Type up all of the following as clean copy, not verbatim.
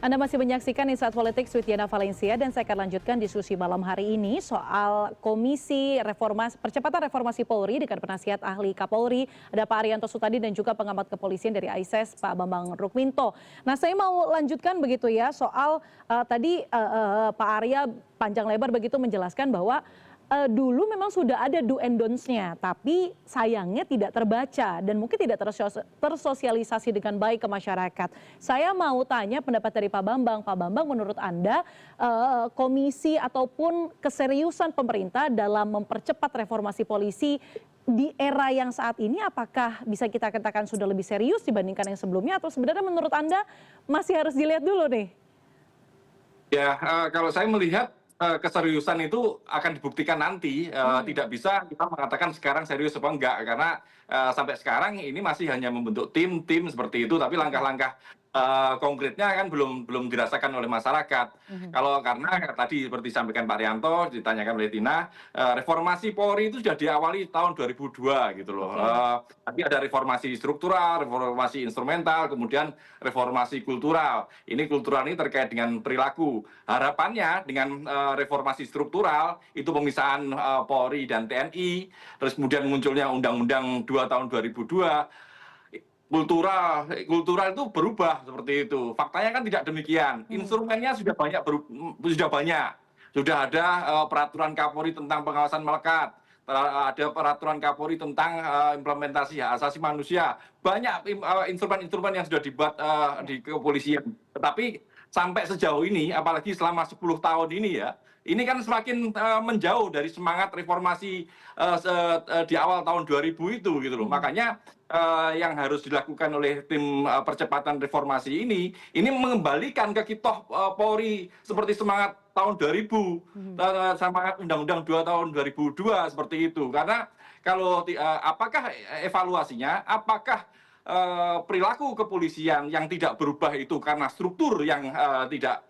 Anda masih menyaksikan Insight Politics with Diana Valencia dan saya akan lanjutkan diskusi malam hari ini soal Komisi Percepatan Reformasi Polri dengan penasihat ahli Kapolri, ada Pak Arianto Sutadi dan juga pengamat kepolisian dari AISES, Pak Bambang Rukminto. Nah, saya mau lanjutkan begitu ya soal tadi Pak Arya panjang lebar begitu menjelaskan bahwa dulu memang sudah ada do and don'ts-nya, tapi sayangnya tidak terbaca dan mungkin tidak tersosialisasi dengan baik ke masyarakat. Saya mau tanya pendapat dari Pak Bambang. Pak Bambang, menurut Anda komisi ataupun keseriusan pemerintah dalam mempercepat reformasi polisi di era yang saat ini apakah bisa kita katakan sudah lebih serius dibandingkan yang sebelumnya atau sebenarnya menurut Anda masih harus dilihat dulu nih? Ya, kalau saya melihat keseriusan itu akan dibuktikan nanti, tidak bisa kita mengatakan sekarang serius apa enggak, karena sampai sekarang ini masih hanya membentuk tim-tim seperti itu, tapi langkah-langkah konkretnya kan belum dirasakan oleh masyarakat. Kalau karena tadi seperti disampaikan Pak Rianto, ditanyakan oleh Tina, reformasi Polri itu sudah diawali tahun 2002 gitu loh. Tapi ada reformasi struktural, reformasi instrumental, kemudian reformasi kultural. Ini kultural ini terkait dengan perilaku. Harapannya dengan reformasi struktural itu pemisahan Polri dan TNI, terus kemudian munculnya Undang-Undang 2 tahun 2002. Kultural itu berubah seperti itu. Faktanya kan tidak demikian. Instrumennya sudah banyak. Sudah ada peraturan Kapolri tentang pengawasan melekat, ada peraturan Kapolri tentang implementasi hak asasi manusia. Banyak instrumen-instrumen yang sudah dibuat di kepolisian. Tetapi sampai sejauh ini, apalagi selama 10 tahun ini ya, ini kan semakin menjauh dari semangat reformasi di awal tahun 2000 itu gitu loh. Makanya yang harus dilakukan oleh tim percepatan reformasi ini mengembalikan ke kitoh Polri seperti semangat tahun 2000, semangat Undang-Undang 2 tahun 2002 seperti itu. Karena kalau apakah evaluasinya, apakah perilaku kepolisian yang tidak berubah itu karena struktur yang tidak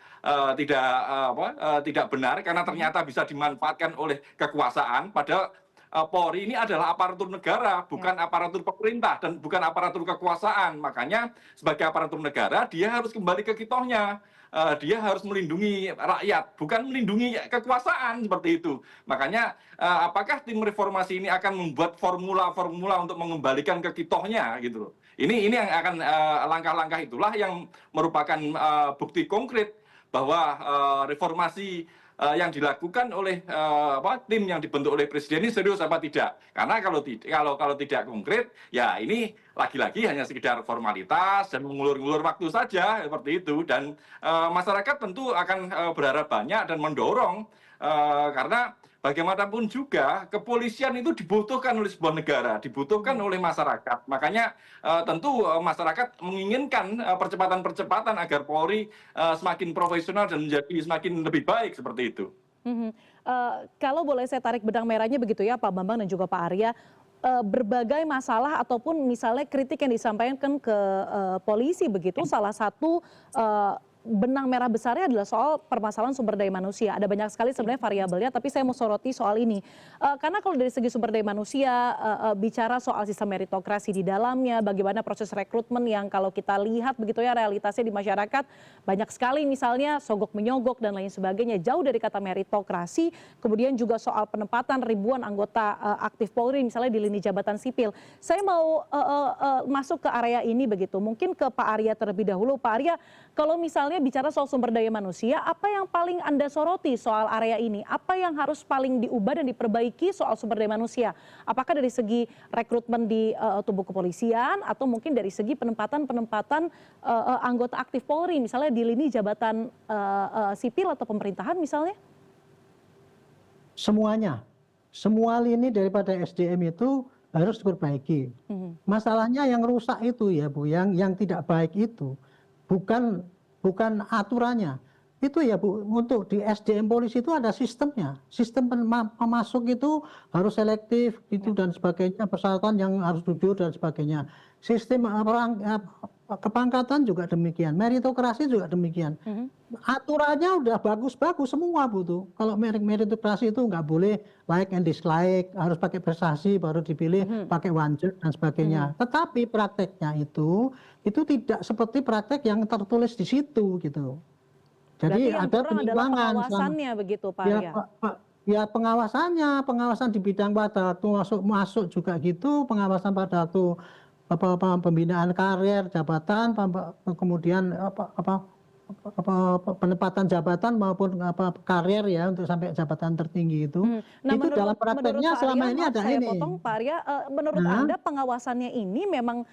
benar, karena ternyata bisa dimanfaatkan oleh kekuasaan, padahal Polri ini adalah aparatur negara, bukan aparatur pemerintah dan bukan aparatur kekuasaan. Makanya sebagai aparatur negara dia harus kembali ke kitohnya. Dia harus melindungi rakyat, bukan melindungi kekuasaan seperti itu. Makanya apakah tim reformasi ini akan membuat formula-formula untuk mengembalikan ke kitohnya gitu loh. Ini yang akan langkah-langkah itulah yang merupakan bukti konkret bahwa reformasi yang dilakukan oleh tim yang dibentuk oleh presiden ini serius apa tidak. Karena kalau tidak konkret, ya ini lagi-lagi hanya sekedar formalitas dan mengulur-ngulur waktu saja seperti itu. Dan masyarakat tentu akan berharap banyak dan mendorong karena bagaimanapun juga kepolisian itu dibutuhkan oleh sebuah negara, dibutuhkan oleh masyarakat. Makanya tentu masyarakat menginginkan percepatan-percepatan agar Polri semakin profesional dan menjadi semakin lebih baik seperti itu. Kalau boleh saya tarik benang merahnya begitu ya Pak Bambang dan juga Pak Arya, berbagai masalah ataupun misalnya kritik yang disampaikan ke polisi begitu, salah satu benang merah besarnya adalah soal permasalahan sumber daya manusia. Ada banyak sekali sebenarnya variabelnya, tapi saya mau soroti soal ini. Karena kalau dari segi sumber daya manusia, bicara soal sistem meritokrasi di dalamnya, bagaimana proses rekrutmen yang kalau kita lihat begitu ya realitasnya di masyarakat, banyak sekali misalnya sogok menyogok dan lain sebagainya, jauh dari kata meritokrasi. Kemudian juga soal penempatan ribuan anggota aktif Polri misalnya di lini jabatan sipil. Saya mau masuk ke area ini begitu, mungkin ke Pak Arya terlebih dahulu. Pak Arya, kalau misalnya bicara soal sumber daya manusia, apa yang paling Anda soroti soal area ini? Apa yang harus paling diubah dan diperbaiki soal sumber daya manusia? Apakah dari segi rekrutmen di tubuh kepolisian atau mungkin dari segi penempatan anggota aktif Polri misalnya di lini jabatan sipil atau pemerintahan misalnya? Semuanya, semua lini daripada SDM itu harus diperbaiki. Masalahnya yang rusak itu ya Bu, yang tidak baik itu bukan aturannya, Itu ya Bu, untuk di SDM polisi itu ada sistemnya. Sistem pemasuk itu harus selektif itu dan sebagainya, persyaratan yang harus jujur dan sebagainya. Sistem kepangkatan juga demikian, meritokrasi juga demikian. Aturannya udah bagus-bagus semua Bu tuh. Kalau meritokrasi itu nggak boleh like and dislike, harus pakai prestasi baru dipilih, pakai wajar dan sebagainya. Tetapi prakteknya itu tidak seperti praktek yang tertulis di situ gitu. Jadi Berarti yang ada kurang adalah penyimpangan pengawasannya begitu Pak ya, Arya? ya pengawasan di bidang pada waktu masuk juga gitu, pengawasan pada waktu pembinaan karir jabatan, kemudian penempatan jabatan maupun karir ya untuk sampai jabatan tertinggi itu. Nah, Itu dalam prakteknya Pak selama Arya, ini maaf ada saya ini. potong Pak Arya, menurut Nah. Anda pengawasannya ini memang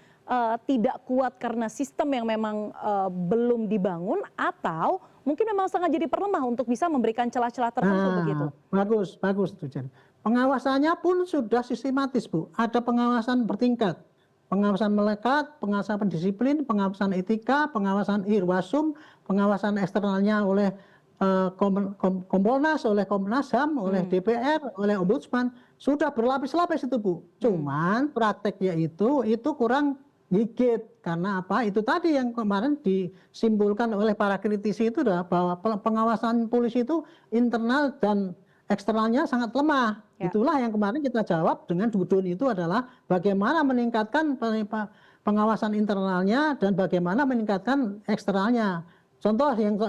tidak kuat karena sistem yang memang belum dibangun, atau mungkin memang sengaja diperlemah untuk bisa memberikan celah-celah tertentu begitu? Bagus tuh Jen. Pengawasannya pun sudah sistematis Bu. Ada pengawasan bertingkat. Pengawasan melekat, pengawasan pendisiplin, pengawasan etika, pengawasan irwasum, pengawasan eksternalnya oleh Kompolnas, oleh Komnas HAM, oleh DPR, oleh Ombudsman, sudah berlapis-lapis itu Bu. Cuman prakteknya itu kurang gigit karena apa? Itu tadi yang kemarin disimpulkan oleh para kritisi itu bahwa pengawasan polisi itu internal dan eksternalnya sangat lemah. Ya. Itulah yang kemarin kita jawab dengan Dudun itu adalah bagaimana meningkatkan pengawasan internalnya dan bagaimana meningkatkan eksternalnya. Contoh yang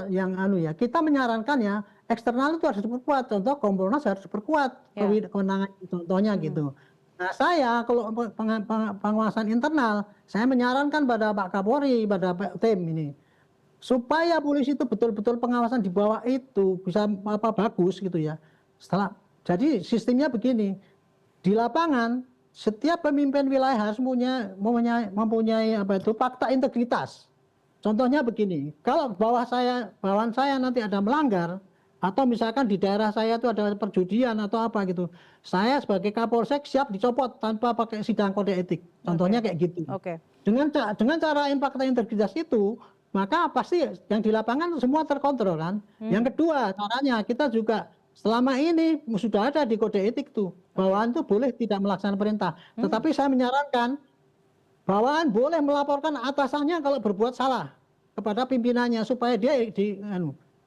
kita menyarankan ya eksternal itu harus diperkuat. Contoh Kompolnas harus diperkuat kewenangan contohnya gitu. Nah saya kalau pengawasan internal, saya menyarankan pada Pak Kapolri, pada tim ini, supaya polisi itu betul-betul pengawasan di bawah itu bisa bagus gitu ya. Jadi sistemnya begini, di lapangan setiap pemimpin wilayah harus mempunyai fakta integritas. Contohnya begini, kalau bawahan saya nanti ada melanggar, atau misalkan di daerah saya itu ada perjudian atau apa gitu, saya sebagai Kapolsek siap dicopot tanpa pakai sidang kode etik. Contohnya kayak gitu. Dengan cara fakta integritas itu, maka pasti yang di lapangan semua terkontrol kan. Yang kedua caranya kita juga selama ini sudah ada di kode etik tuh, bawahan tuh boleh tidak melaksanakan perintah. Tetapi saya menyarankan bawahan boleh melaporkan atasannya kalau berbuat salah kepada pimpinannya supaya dia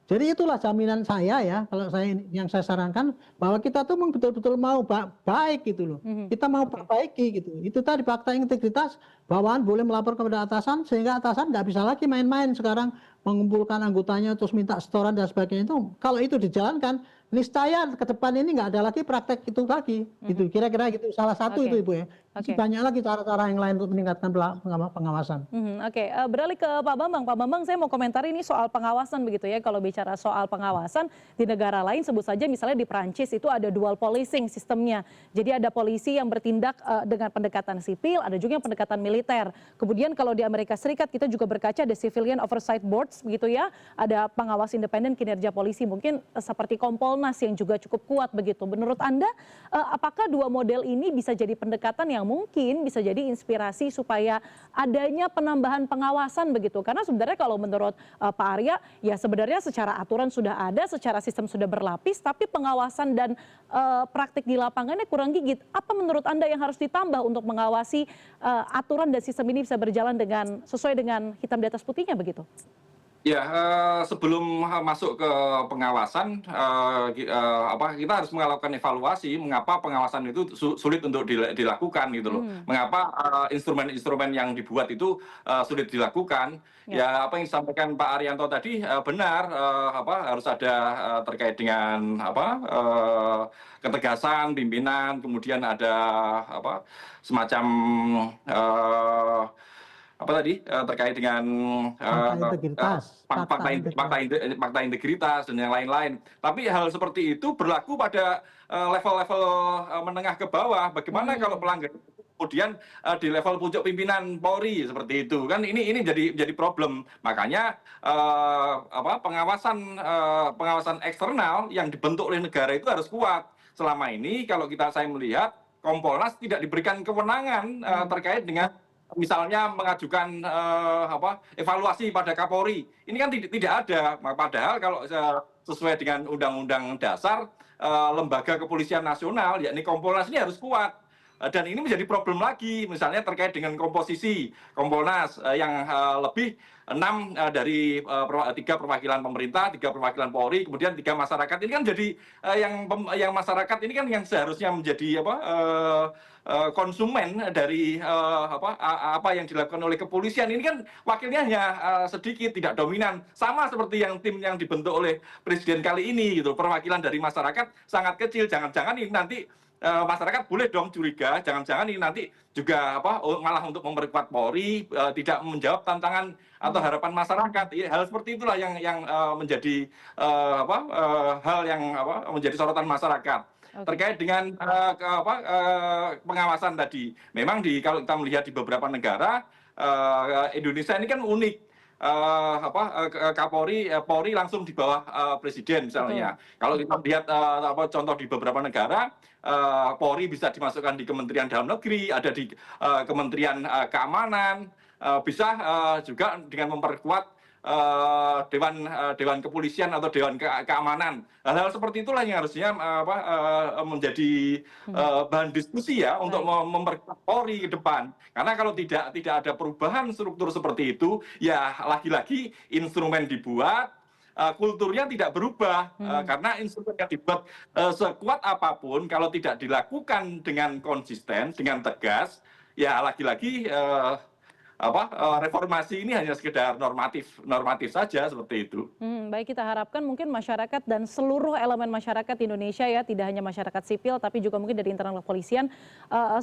Jadi itulah jaminan saya ya, kalau yang saya sarankan bahwa kita tuh betul-betul mau baik gitu loh. Kita mau perbaiki gitu. Itu tadi fakta integritas, bawahan boleh melapor kepada atasan sehingga atasan nggak bisa lagi main-main sekarang mengumpulkan anggotanya terus minta setoran dan sebagainya itu. Kalau itu dijalankan, niscaya ke depan ini nggak ada lagi praktek itu lagi. Gitu. Kira-kira gitu salah satu itu Ibu ya. Masih banyak lagi cara-cara yang lain untuk meningkatkan pengawasan. Beralih ke Pak Bambang. Pak Bambang, saya mau komentari ini soal pengawasan begitu ya. Kalau bicara soal pengawasan di negara lain, sebut saja misalnya di Prancis itu ada dual policing sistemnya. Jadi ada polisi yang bertindak dengan pendekatan sipil, ada juga yang pendekatan militer. Kemudian kalau di Amerika Serikat kita juga berkaca ada Civilian Oversight Boards begitu ya. Ada pengawas independen kinerja polisi, mungkin seperti Kompolnas yang juga cukup kuat begitu. Menurut Anda, apakah dua model ini bisa jadi pendekatan yang mungkin bisa jadi inspirasi supaya adanya penambahan pengawasan begitu? Karena sebenarnya kalau menurut Pak Arya, ya sebenarnya secara aturan sudah ada, secara sistem sudah berlapis, tapi pengawasan dan praktik di lapangannya kurang gigit. Apa menurut Anda yang harus ditambah untuk mengawasi aturan dan sistem ini bisa berjalan sesuai dengan hitam di atas putihnya begitu? Ya, sebelum masuk ke pengawasan, kita harus melakukan evaluasi mengapa pengawasan itu sulit untuk dilakukan gitu loh. Mengapa instrumen-instrumen yang dibuat itu sulit dilakukan. Ya, apa yang disampaikan Pak Arianto tadi benar, harus ada terkait dengan ketegasan pimpinan, kemudian ada semacam terkait dengan fakta integritas dan yang lain-lain. Tapi hal seperti itu berlaku pada level-level menengah ke bawah. Bagaimana kalau pelanggaran kemudian di level puncak pimpinan Polri seperti itu kan, ini jadi problem. Makanya pengawasan eksternal yang dibentuk oleh negara itu harus kuat. Selama ini kalau saya melihat Kompolnas tidak diberikan kewenangan terkait dengan misalnya mengajukan evaluasi pada Kapolri. Ini kan tidak ada. Padahal kalau sesuai dengan Undang-Undang Dasar, lembaga kepolisian nasional, yakni Kompolnas ini harus kuat. Dan ini menjadi problem lagi, misalnya terkait dengan komposisi Kompolnas yang lebih 6 dari 3 perwakilan pemerintah, 3 perwakilan Polri, kemudian 3 masyarakat. Ini kan jadi yang masyarakat ini kan yang seharusnya menjadi konsumen dari apa yang dilakukan oleh kepolisian. Ini kan wakilnya hanya sedikit, tidak dominan. Sama seperti yang tim yang dibentuk oleh Presiden kali ini, gitu. Perwakilan dari masyarakat sangat kecil. Jangan-jangan ini nanti masyarakat boleh dong curiga, jangan-jangan ini nanti juga malah untuk memperkuat Polri, tidak menjawab tantangan atau harapan masyarakat. Hal seperti itulah yang menjadi hal yang menjadi sorotan masyarakat. Terkait dengan pengawasan tadi, memang kalau kita melihat di beberapa negara, Indonesia ini kan unik. Polri langsung di bawah Presiden misalnya. Kalau kita lihat contoh di beberapa negara, Polri bisa dimasukkan di Kementerian Dalam Negeri, ada di Kementerian Keamanan, bisa juga dengan memperkuat Dewan Kepolisian atau Dewan Keamanan. Hal-hal seperti itulah yang harusnya menjadi bahan diskusi ya untuk memperkuat Polri ke depan. Karena kalau tidak ada perubahan struktur seperti itu, ya lagi-lagi instrumen dibuat, kulturnya tidak berubah. Karena instrumen yang dibuat sekuat apapun, kalau tidak dilakukan dengan konsisten, dengan tegas, ya lagi-lagi reformasi ini hanya sekedar normatif saja seperti itu. Baik, kita harapkan mungkin masyarakat dan seluruh elemen masyarakat Indonesia ya, tidak hanya masyarakat sipil tapi juga mungkin dari internal kepolisian,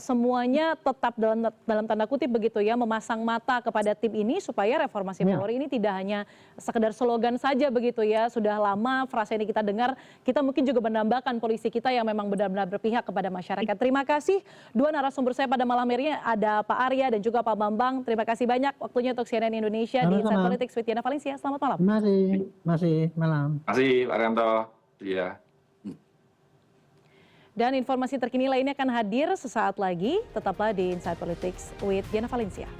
semuanya tetap dalam tanda kutip begitu ya, memasang mata kepada tim ini supaya reformasi Polri ini tidak hanya sekedar slogan saja begitu ya. Sudah lama frase ini kita dengar, kita mungkin juga menambahkan polisi kita yang memang benar-benar berpihak kepada masyarakat. Terima kasih dua narasumber saya pada malam ini, ada Pak Arya dan juga Pak Bambang. Terima kasih banyak waktunya untuk CNN Indonesia di Inside Politics with Diana Valencia. Selamat malam. Masih malam. Terima kasih Pak Rianto. Iya. Dan informasi terkini lainnya akan hadir sesaat lagi. Tetaplah di Inside Politics with Diana Valencia.